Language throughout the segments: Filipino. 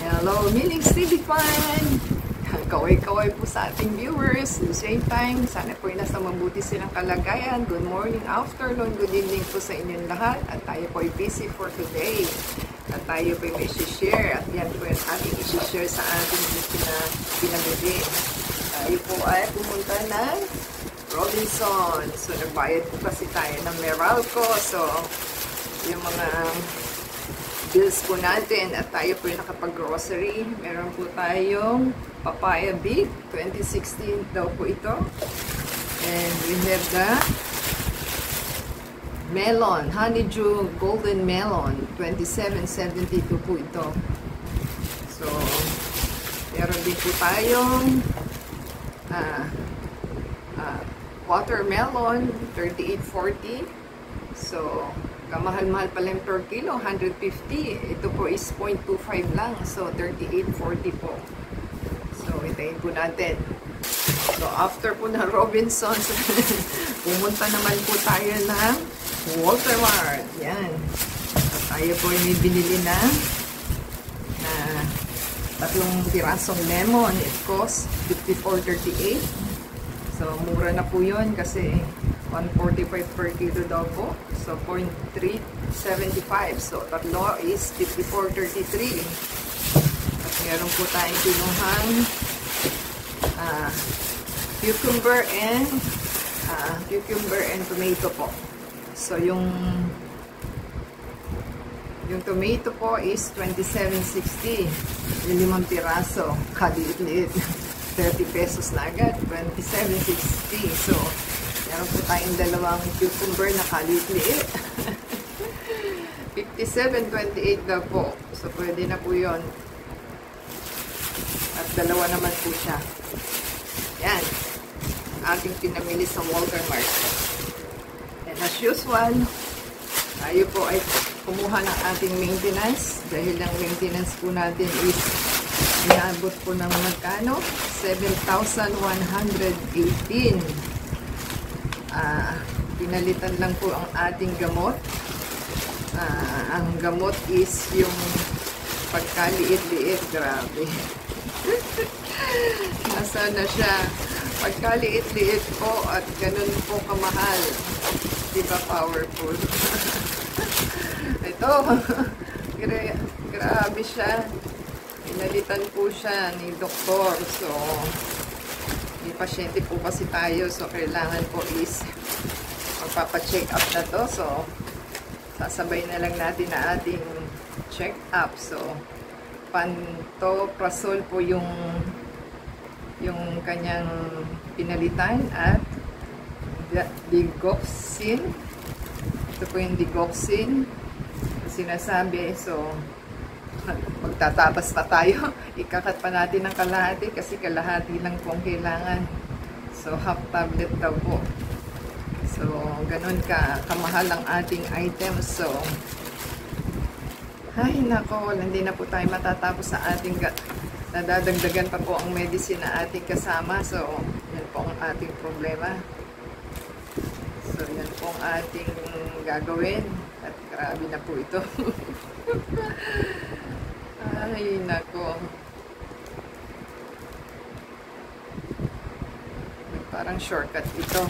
Hello, Miling's TV fan! Kaway-kaway po sa ating viewers. At the same time, sana po ay nasa mabuti silang kalagayan. Good morning, afternoon, good evening po sa inyong lahat. At tayo po ay busy for today. At tayo po ay may isi-share. At yan po yung ating isi-share sa ating pinamili. Tayo po ay pumunta ng Robinson. So, nagbayad po kasi tayo ng Meralco. So, yung mga bills po natin at tayo po yung nakapag-grocery. Meron po tayong papaya big, 2016 daw po ito. And we have the melon, honeydew golden melon, 27.72 po ito. So, meron din po tayong watermelon, 38.40. So, kamahal-mahal pala yung per kilo, 150. Ito po is 0.25 lang. So, 38.40 po. So, itayin po natin. So, after po ng Robinsons, pumunta naman po tayo ng Walter Mart. Yan. So, tayo po ay may binili na tatlong pirasong lemon. It costs 54.38. So, mura na po yun kasi 145 per kilo daw po. So, 0.375. So, tatlo is 54.33. At meron po tayong kinuhang cucumber and tomato po. So, yung tomato po is 27.60. Yung 5 piraso. Kaliit-liit. 30 pesos na agad. 27.60. So, meron po tayong dalawang cucumber na kaliit-liit. 57.28 daw po. So, pwede na po yun. At dalawa naman po siya. Yan. Ating pinamili sa Walter Mart. And as usual, tayo po ay kumuha ng ating maintenance. Dahil ang maintenance po natin is inaabot po ng magkano? 7,118. Pinalitan lang po ang ating gamot. Ang gamot is yung pagkaliit-liit. Grabe. Nasa na siya. Pagkaliit-liit po at ganun po kamahal. Diba powerful? Ito. Grabe siya. Pinalitan po siya ni doktor. So, may pasyente po kasi tayo. So, kailangan po is magpapacheck up na to. So, sasabay na lang natin na ating check up. So, pantoprazole po yung kanyang pinalitan at digoxin. Ito po yung digoxin. Sinasabi. So, magtatapas pa tayo. Ikakat pa natin ng kalahati kasi kalahati lang po ang kailangan. So, half tablet daw po. So, ganun kamahal ang ating items. So, ay nako, hindi na po tayo matatapos sa ating nadadagdagan pa po ang medicine na ating kasama. So, yan po ang ating problema. So, yan po ang ating gagawin. At grabe na po ito. Ay, nako. Parang shortcut ito.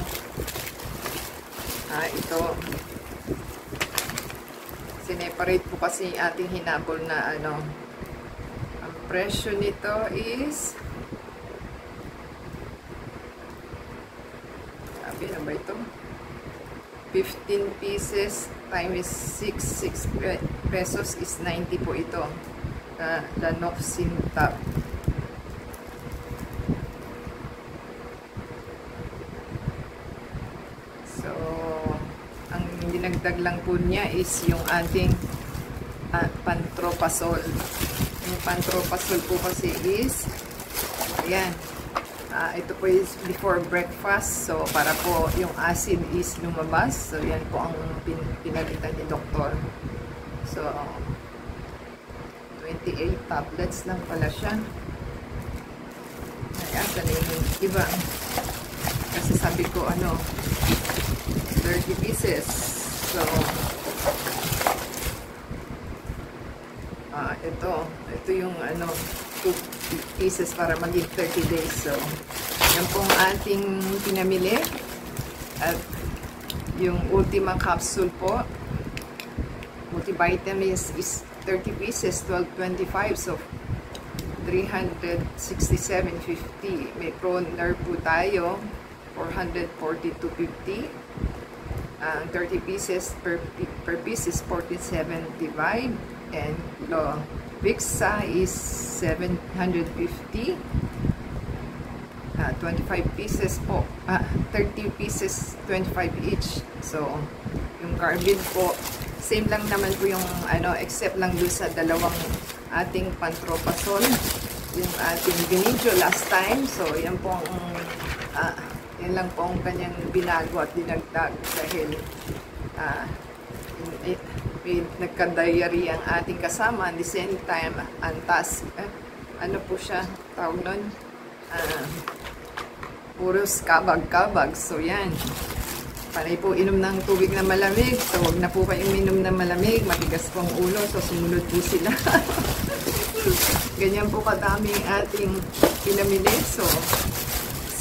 Ito. Sineparate po kasi ating hinabol na ano. Ang presyo nito is sabi na ba ito? 15 pieces times 6 pesos is 90 po ito. Lanofsin tab. So, ang dinagdag lang po niya is yung ating pantoprazole. Yung pantoprazole po kasi is ayan. Ito po is before breakfast. So, para po yung acid is lumabas. So, yan po ang pinalitan ni doktor. So, 28 tablets lang pala siya. Ay, asa na yung iba. Kasi sabi ko, 30 pieces. So, ito yung 2 pieces para maging 30 days. So, yan pong ating pinamili. At yung Ultima capsule po, multivitamins is 30 pieces, 12.25. So, 367.50. May Pro-Nerve po tayo, 442.50. 30 pieces per piece is 14.75. And Vixa is 750. 25 pieces po. 30 pieces, 25 each. So, yung Carbid po, same lang naman po yung except lang doon sa dalawang ating Pantropasol, yung ating Benigio last time. So, yan po yan lang po ang kanyang binago at dinagdag dahil may nagka-diarrhea ang ating kasama. At the same time, antas, ano po siya, tawag nun? Puros kabag-kabag. So, yan. Panay po inom ng tubig na malamig. So, huwag na po kayong minom na malamig. Matigas po ang ulo. So, sumunod po sila. Ganyan po kadami ating pinamili. So,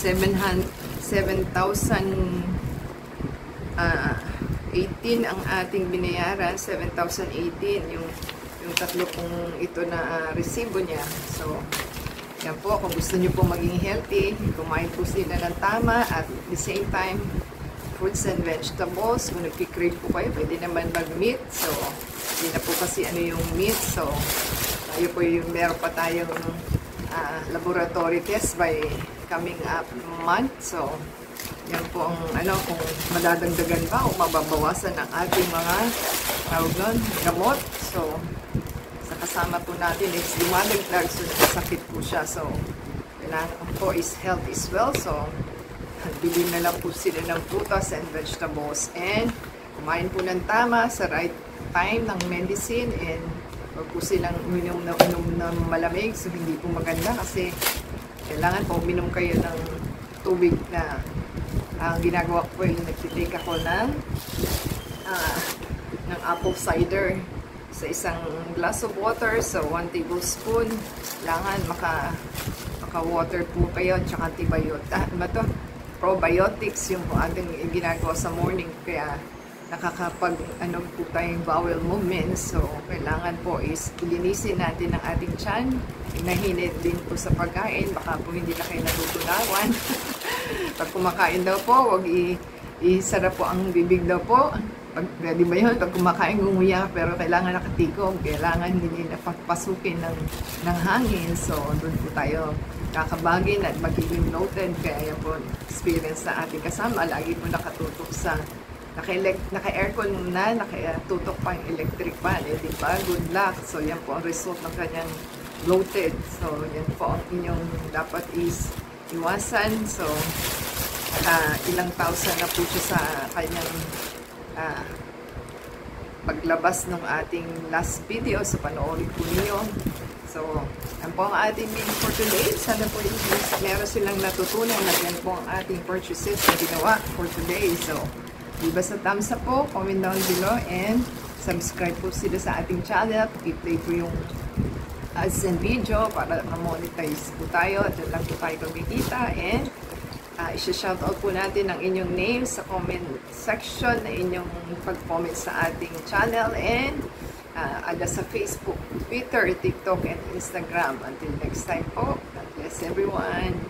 7,018 ang ating binayaran. 7,018 yung tatlo pong ito na resibo niya. So, yan po. Kung gusto niyo po maging healthy, kumain po sila ng tama at at the same time, fruits and vegetables. Kung nagkikrave po kayo, pwede naman mag-meat. So, hindi na po kasi yung meat. So, tayo po meron pa tayong laboratory test by coming up month. So, yan po ang kung madadagdagan ba o mababawasan ang ating mga gamot. So, sa kasama po natin is dumadagdag. So, sakit po siya. So, kailangan po is health is well. So, bili na lang po sila ng prutas and vegetables and kumain po ng tama sa right time ng medicine and huwag po silang uminom na malamig. So, hindi po maganda kasi kailangan po uminom kayo ng tubig na ang ginagawa ko yung nagtitake ako ng apple cider sa isang glass of water. So, 1 tablespoon. Kailangan maka-water po kayo tsaka probiotics yung ating ginagawa sa morning, kaya nakakapag po tayong bowel movements. So, kailangan po is linisin natin ang ating tiyan. Inahinit din po sa pagkain, baka po hindi na kayo natutunawan. Pag kumakain daw po, wag isara po ang bibig daw po. Pwede ba yun? Pag kumakain, gumuya, pero kailangan nakatikog. Kailangan hindi napapasukin ng hangin. So, doon po tayo kakabagin at magiging bloated. Kaya yan po experience na ating kasama. Lagi po nakatutok sa naka-aircon na, nakatutok pa yung electric fan. Eh, di ba? Good luck. So, yan po ang result ng kanyang bloated. So, yan po ang inyong dapat is iwasan. So, ilang thousand na po siya sa kanyang paglabas ng ating last video. So, panoorin po niyo. So, yan po ang ating video for today. Sana po meron silang natutunan na yan po ang ating purchases na ginawa for today. So, diba sa thumbs up po, comment down below, and subscribe po sila sa ating channel. I-play po yung ads and video para ma-monetize po tayo. At lang po tayo kumikita. And isa-shoutout po natin ang inyong names sa comment section na inyong pag-comment sa ating channel and ada sa Facebook, Twitter, TikTok, and Instagram. Until next time po, God bless everyone.